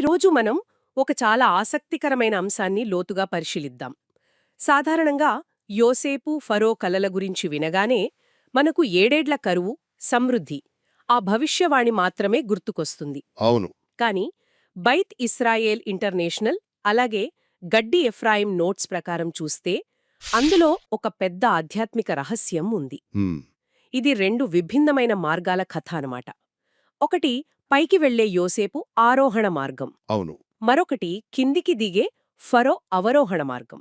ఈరోజు మనం ఒక చాలా ఆసక్తికరమైన అంశాన్ని లోతుగా పరిశీలిద్దాం. సాధారణంగా యోసేపు ఫరో కలల గురించి వినగానే మనకు ఏడేడ్ల కరువు, సమృద్ధి, ఆ భవిష్యవాణి మాత్రమే గుర్తుకొస్తుంది. అవును. కాని బైత్ ఇస్రాయేల్ ఇంటర్నేషనల్ అలాగే గడ్డి ఎఫ్రాయిం నోట్స్ ప్రకారం చూస్తే అందులో ఒక పెద్ద ఆధ్యాత్మిక రహస్యం ఉంది. హ్మ్. ఇది రెండు విభిన్నమైన మార్గాల కథ అనమాట. ఒకటి పైకి వెళ్లే యోసేపు ఆరోహణ మార్గం, అవును. మరొకటి కిందికి దిగే ఫరో అవరోహణ మార్గం.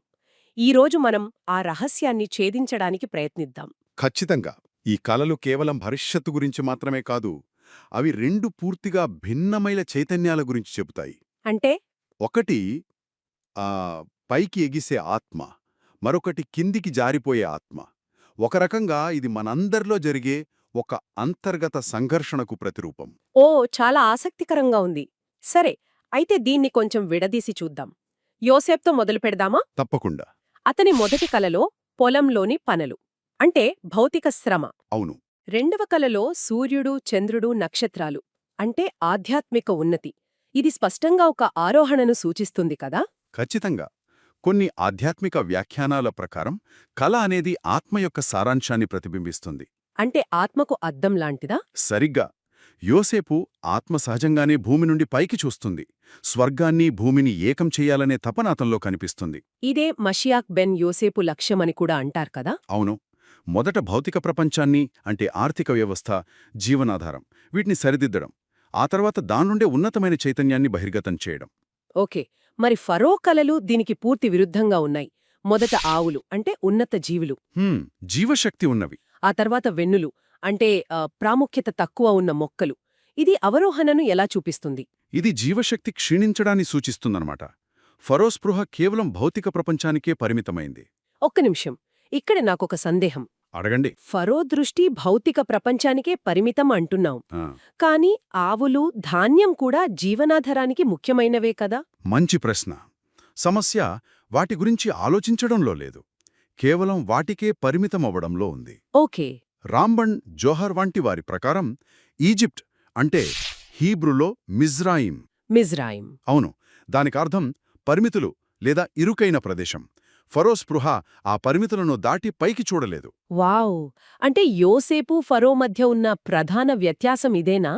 ఈరోజు మనం ఆ రహస్యాన్ని ఛేదించడానికి ప్రయత్నిద్దాం. ఖచ్చితంగా. ఈ కలలు కేవలం భవిష్యత్తు గురించి మాత్రమే కాదు, అవి రెండు పూర్తిగా భిన్నమైన చైతన్యాల గురించి చెబుతాయి. అంటే ఒకటి ఆ పైకి ఎగిసే ఆత్మ, మరొకటి కిందికి జారిపోయే ఆత్మ. ఒక రకంగా ఇది మనందరిలో జరిగే ఒక అంతర్గత సంఘర్షణకు ప్రతిరూపం. ఓ, చాలా ఆసక్తికరంగా ఉంది. సరే, అయితే దీన్ని కొంచెం విడదీసి చూద్దాం. యోసేపుతో మొదలు పెడదామా? తప్పకుండా. అతని మొదటి కలలో పొలంలోని పనులు, అంటే భౌతిక శ్రమ. అవును. రెండవ కలలో సూర్యుడు, చంద్రుడు, నక్షత్రాలు, అంటే ఆధ్యాత్మిక ఉన్నతి. ఇది స్పష్టంగా ఒక ఆరోహణను సూచిస్తుంది కదా. ఖచ్చితంగా. కొన్ని ఆధ్యాత్మిక వ్యాఖ్యానాల ప్రకారం కల అనేది ఆత్మ యొక్క సారాంశాన్ని ప్రతిబింబిస్తుంది. అంటే ఆత్మకు అద్దం లాంటిదా? సరిగ్గా. యోసేపు ఆత్మ సహజంగానే భూమి నుండి పైకి చూస్తుంది. స్వర్గాన్ని, భూమిని ఏకం చెయ్యాలనే తపన అతనిలో కనిపిస్తుంది. ఇదే మషియాక్ బెన్ యోసేపు లక్ష్యమని కూడా అంటారు కదా. అవును. మొదట భౌతిక ప్రపంచాన్ని, అంటే ఆర్థిక వ్యవస్థ, జీవనాధారం, వీటిని సరిదిద్దడం. ఆ తర్వాత దాన్నుండే ఉన్నతమైన చైతన్యాన్ని బహిర్గతం చేయడం. ఓకే, మరి ఫరో కలలు దీనికి పూర్తి విరుద్ధంగా ఉన్నాయి. మొదట ఆవులు, అంటే ఉన్నత జీవులు. జీవశక్తి ఉన్నవి. ఆ తర్వాత వెన్నులు, అంటే ప్రాముఖ్యత తక్కువ ఉన్న మొక్కలు. ఇది అవరోహణను ఎలా చూపిస్తుంది? ఇది జీవశక్తి క్షీణించడాన్ని సూచిస్తుందన్నమాట. ఫరో స్పృహ కేవలం భౌతిక ప్రపంచానికే పరిమితమైంది. ఒక్క నిమిషం, ఇక్కడ నాకొక సందేహం. అడగండి. ఫరో దృష్టి భౌతిక ప్రపంచానికే పరిమితం అంటున్నాం. ఆ, కాని ఆవులు, ధాన్యం కూడా జీవనాధారానికి ముఖ్యమైనవే కదా. మంచి ప్రశ్న. సమస్య వాటి గురించి ఆలోచించడంలో లేదు, కేవలం వాటికే పరిమితమవ్వడంలో ఉంది. ఓకే. రాంబన్ జోహర్ వంటి వారి ప్రకారం ఈజిప్ట్ అంటే హీబ్రూలో మిజ్రాయిం. మిజ్రాయిం. అవును. దానికర్థం పరిమితులు లేదా ఇరుకైన ప్రదేశం. ఫరో స్పృహ ఆ పరిమితులను దాటి పైకి చూడలేదు. వావ్! అంటే యోసేపు, ఫరో మధ్య ఉన్న ప్రధాన వ్యత్యాసం ఇదేనా?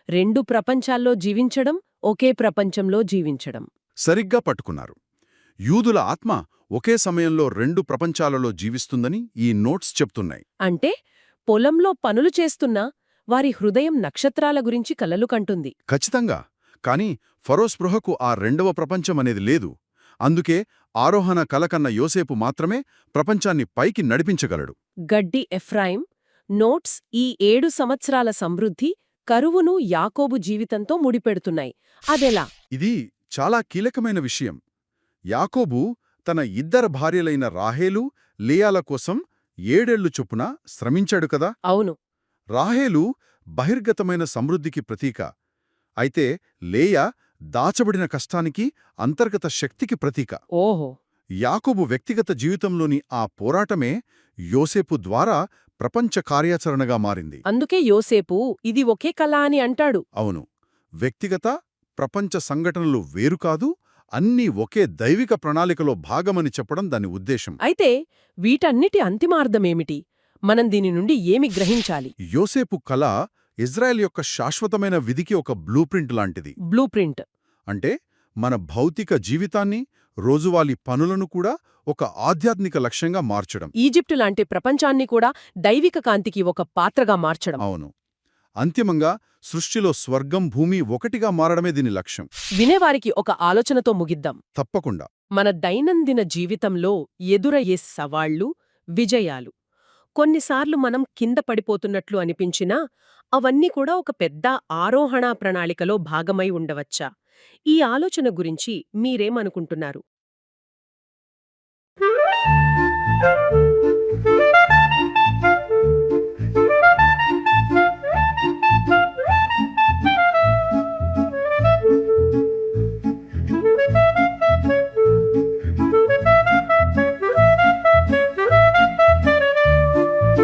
రెండు ప్రపంచాల్లో జీవించడం, ఒకే ప్రపంచంలో జీవించడం. సరిగ్గా పట్టుకున్నారు. యూదుల ఆత్మ ఒకే సమయంలో రెండు ప్రపంచాలలో జీవిస్తుందని ఈ నోట్స్ చెప్తున్నాయి. అంటే పొలంలో పనులు చేస్తున్నా వారి హృదయం నక్షత్రాల గురించి కలలు కంటుంది. ఖచ్చితంగా. కాని ఫరో స్పృహకు ఆ రెండవ ప్రపంచమనేది లేదు. అందుకే ఆరోహణ కలకన్న యోసేపు మాత్రమే ప్రపంచాన్ని పైకి నడిపించగలడు. గడ్డి ఎఫ్రాయిం నోట్స్ ఈ 7 సంవత్సరాల సమృద్ధి, కరువును యాకోబు జీవితంతో ముడిపెడుతున్నాయి. అదెలా? ఇది చాలా కీలకమైన విషయం. యాకోబు తన ఇద్దరు భార్యలైన రాహేలు, లేయాల కోసం 7 ఏళ్లు చొప్పున శ్రమించాడు కదా. అవును. రాహేలు బహిర్గతమైన సమృద్ధికి ప్రతీక. అయితే లేయా దాచబడిన కష్టానికి, అంతర్గత శక్తికి ప్రతీక. ఓహో. యాకోబు వ్యక్తిగత జీవితంలోని ఆ పోరాటమే యోసేపు ద్వారా ప్రపంచ కార్యాచరణగా మారింది. అందుకే యోసేపు ఇది ఒకే కళ అని అంటాడు. అవును. వ్యక్తిగత, ప్రపంచ సంఘటనలు వేరు కాదు, అన్నీ ఒకే దైవిక ప్రణాళికలో భాగమని చెప్పడం దాని ఉద్దేశం. అయితే వీటన్నిటి అంతిమార్థమేమిటి? మనం దీని నుండి ఏమి గ్రహించాలి? యోసేపు కళ ఇజ్రాయెల్ యొక్క శాశ్వతమైన విధికి ఒక బ్లూప్రింట్ లాంటిది. Blue print. అంటే మన భౌతిక జీవితాన్ని, రోజువారీ పనులను కూడా ఒక ఆధ్యాత్మిక లక్ష్యంగా మార్చడం. ఈజిప్టు లాంటి ప్రపంచాన్ని కూడా దైవిక కాంతికి ఒక పాత్రగా మార్చడం. అవును. అంతిమంగా సృష్టిలో స్వర్గం, భూమి ఒకటిగా మారడమే దీని లక్ష్యం. వినేవారికి ఒక ఆలోచనతో ముగిద్దాం. తప్పకుండా. మన దైనందిన జీవితంలో ఎదురయ్యే సవాళ్లు, విజయాలు, కొన్నిసార్లు మనం కింద పడిపోతున్నట్లు అనిపించినా అవన్నీ కూడా ఒక పెద్ద ఆరోహణా ప్రణాళికలో భాగమై ఉండవచ్చా? ఈ ఆలోచన గురించి మీరేమనుకుంటున్నారు?